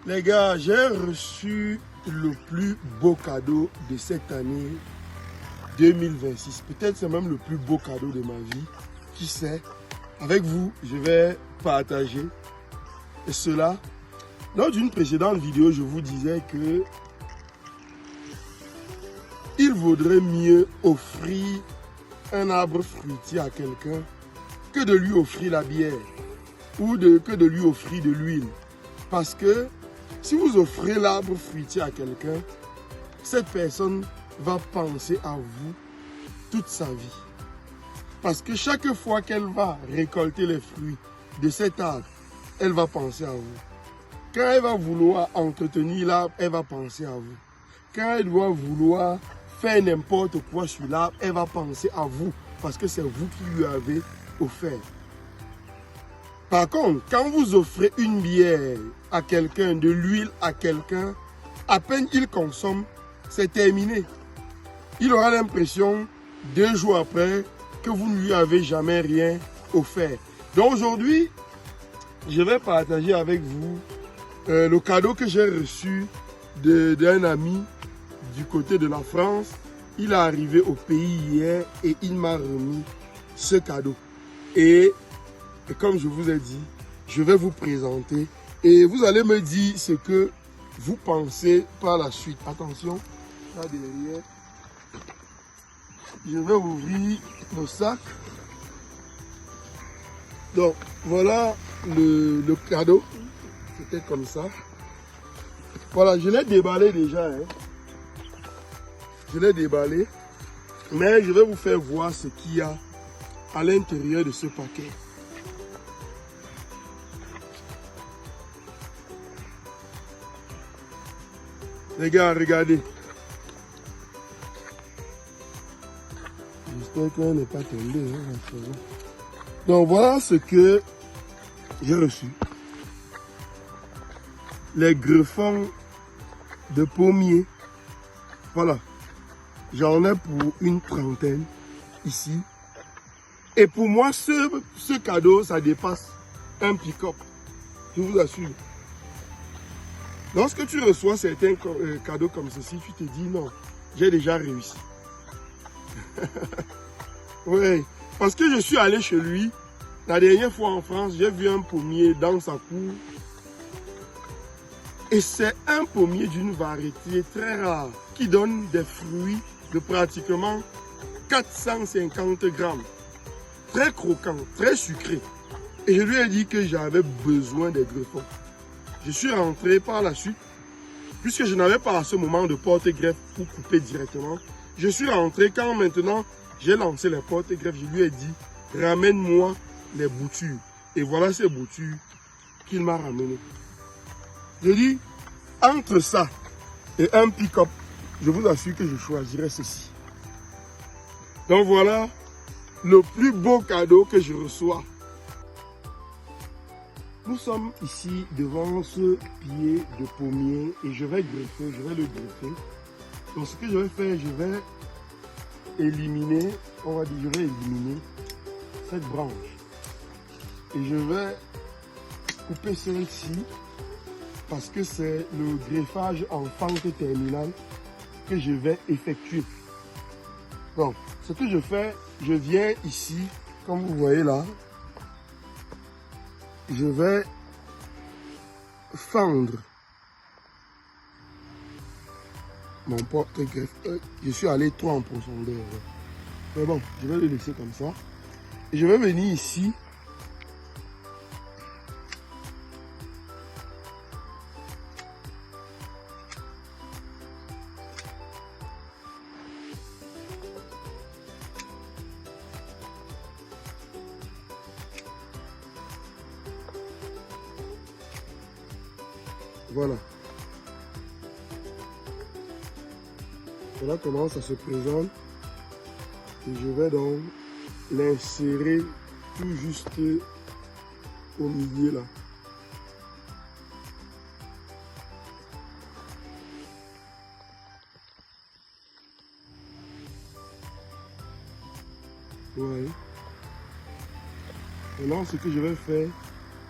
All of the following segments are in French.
Les gars, j'ai reçu le plus beau cadeau de cette année 2026. Peut-être c'est même le plus beau cadeau de ma vie. Qui sait? Avec vous, je vais partager. Et cela, lors d'une précédente vidéo, je vous disais que il vaudrait mieux offrir un arbre fruitier à quelqu'un que de lui offrir la bière ou que de lui offrir de l'huile. Parce que si vous offrez l'arbre fruitier à quelqu'un, cette personne va penser à vous toute sa vie. Parce que chaque fois qu'elle va récolter les fruits de cet arbre, elle va penser à vous. Quand elle va vouloir entretenir l'arbre, elle va penser à vous. Quand elle doit vouloir faire n'importe quoi sur l'arbre, elle va penser à vous. Parce que c'est vous qui lui avez offert. Par contre, quand vous offrez une bière à quelqu'un, de l'huile à quelqu'un, à peine il consomme, c'est terminé. Il aura l'impression, 2 jours après, que vous ne lui avez jamais rien offert. Donc aujourd'hui, je vais partager avec vous le cadeau que j'ai reçu d'un ami du côté de la France. Il est arrivé au pays hier et il m'a remis ce cadeau. Et comme je vous ai dit, je vais vous présenter et vous allez me dire ce que vous pensez par la suite. Attention, là derrière, je vais ouvrir le sac. Donc, voilà le cadeau. C'était comme ça. Voilà, je l'ai déballé déjà. Je l'ai déballé. Mais je vais vous faire voir ce qu'il y a à l'intérieur de ce paquet. Les gars, regardez. J'espère qu'elle n'est pas tombée. Donc voilà ce que j'ai reçu. Les greffons de pommiers. Voilà. J'en ai pour une 30aine ici. Et pour moi, ce cadeau, ça dépasse un pick-up. Je vous assure. Lorsque tu reçois certains cadeaux comme ceci, tu te dis non, j'ai déjà réussi. Oui, parce que je suis allé chez lui, la dernière fois en France, j'ai vu un pommier dans sa cour. Et c'est un pommier d'une variété très rare qui donne des fruits de pratiquement 450 grammes. Très croquant, très sucré. Et je lui ai dit que j'avais besoin des greffons. Je suis rentré par la suite, puisque je n'avais pas à ce moment de porte-greffe pour couper directement. Je suis rentré quand maintenant j'ai lancé les porte-greffes, je lui ai dit, ramène-moi les boutures. Et voilà ces boutures qu'il m'a ramenées. Je dis, entre ça et un pick-up, je vous assure que je choisirais ceci. Donc voilà le plus beau cadeau que je reçois. Nous sommes ici devant ce pied de pommier et je vais greffer, je vais le greffer. Donc ce que je vais faire, je vais éliminer, on va dire, je vais éliminer cette branche. Et je vais couper celle-ci parce que c'est le greffage en fente terminale que je vais effectuer. Donc, ce que je fais, je viens ici, comme vous voyez là, je vais fendre mon porte-greffe. Je suis allé trop en profondeur. Mais bon, je vais le laisser comme ça. Et je vais venir ici. Voilà. Voilà comment ça se présente. Et je vais donc l'insérer tout juste au milieu là. Ouais. Maintenant, ce que je vais faire,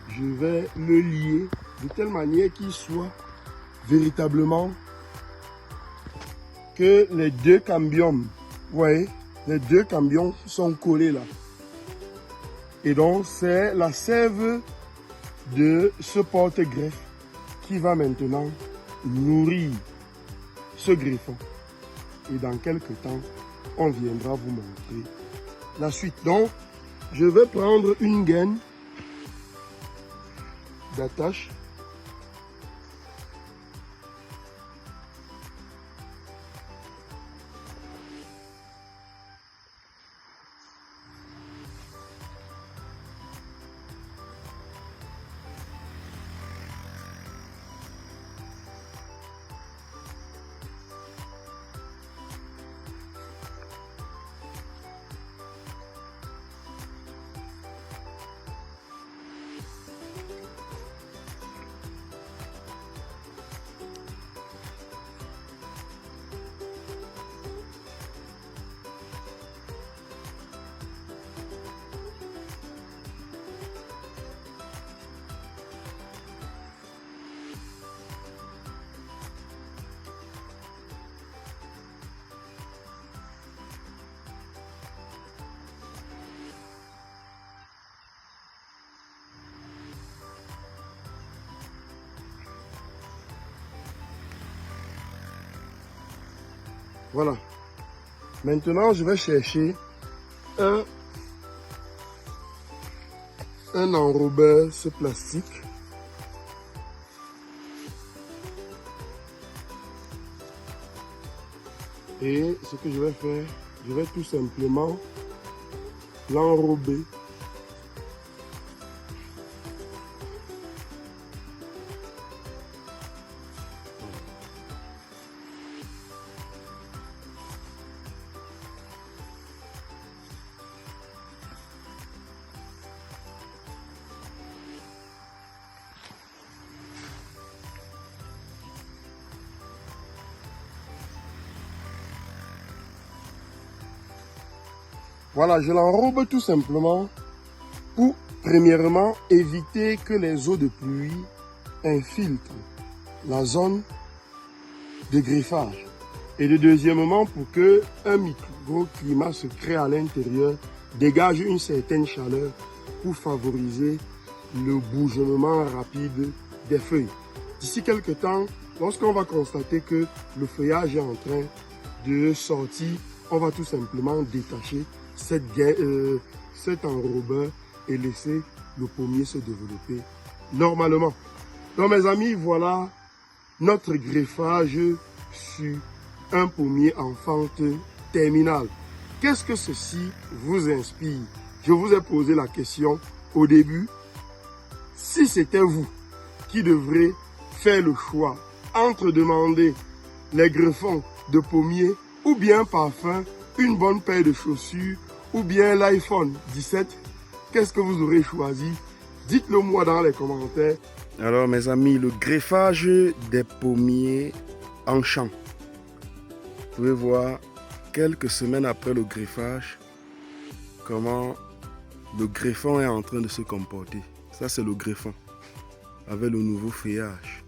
je vais le lier de telle manière qu'il soit véritablement que les deux cambiums, vous voyez, les deux cambiums sont collés là. Et donc, c'est la sève de ce porte-greffe qui va maintenant nourrir ce greffon. Et dans quelques temps, on viendra vous montrer la suite. Donc, je vais prendre une gaine d'attache. Voilà. Maintenant, je vais chercher un enrobeur, ce plastique. Et ce que je vais faire, je vais tout simplement l'enrober. Voilà, je l'enrobe tout simplement pour, premièrement, éviter que les eaux de pluie infiltrent la zone de griffage. Et deuxièmement, pour que un microclimat se crée à l'intérieur, dégage une certaine chaleur pour favoriser le bougement rapide des feuilles. D'ici quelques temps, lorsqu'on va constater que le feuillage est en train de sortir, on va tout simplement détacher cet enrobeur et laisser le pommier se développer normalement. Donc mes amis, voilà notre greffage sur un pommier en fente terminale. Qu'est-ce que ceci vous inspire? Je vous ai posé la question au début. Si c'était vous qui devrez faire le choix entre demander les greffons de pommier ou bien parfum, une bonne paire de chaussures ou bien l'iPhone 17, qu'est-ce que vous aurez choisi? Dites-le moi dans les commentaires. Alors mes amis, le greffage des pommiers en champ. Vous pouvez voir quelques semaines après le greffage, comment le greffon est en train de se comporter. Ça c'est le greffon avec le nouveau feuillage.